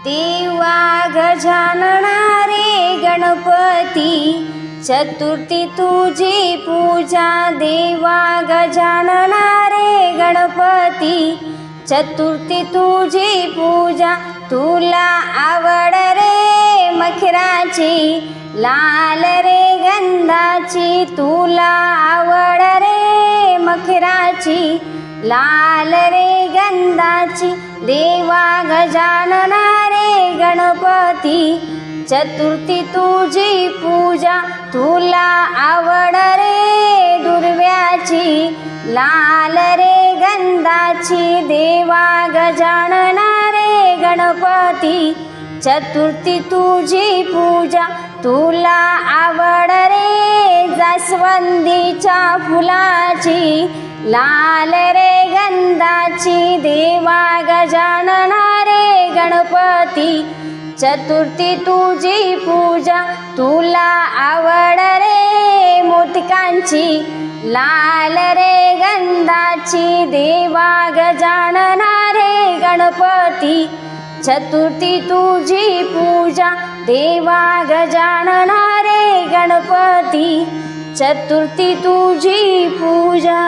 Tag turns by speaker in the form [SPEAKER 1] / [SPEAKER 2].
[SPEAKER 1] देवा गजानना रे गणपती, चतुर्थी तुझी पूजा. देवा गजानना रे गणपती, चतुर्थी तुझी पूजा. तुला आवड रे मखराची, लाल रे गंधाची. तुला आवड रे मखराची, लाल रे गंधाची. देवा गजानना रे गणपती, चतुर्थी तुझी पूजा. तुला आवड रे दुर्व्याची, लाल रे गंधाची. देवा गजानना रे गणपती, चतुर्थी तुझी पूजा. तुला आवड रे जास्वंदीच्या फुलाची, लाल रे गंधाची. देवा गजानना रे गणपती, चतुर्थी तुझी पूजा. तुला आवड रे मोदकांची, लाल रे गंधाची. देवा गजानना रे गणपती, चतुर्थी तुझी पूजा. देवा गजानना रे गणपती, चतुर्थी तुझी पूजा.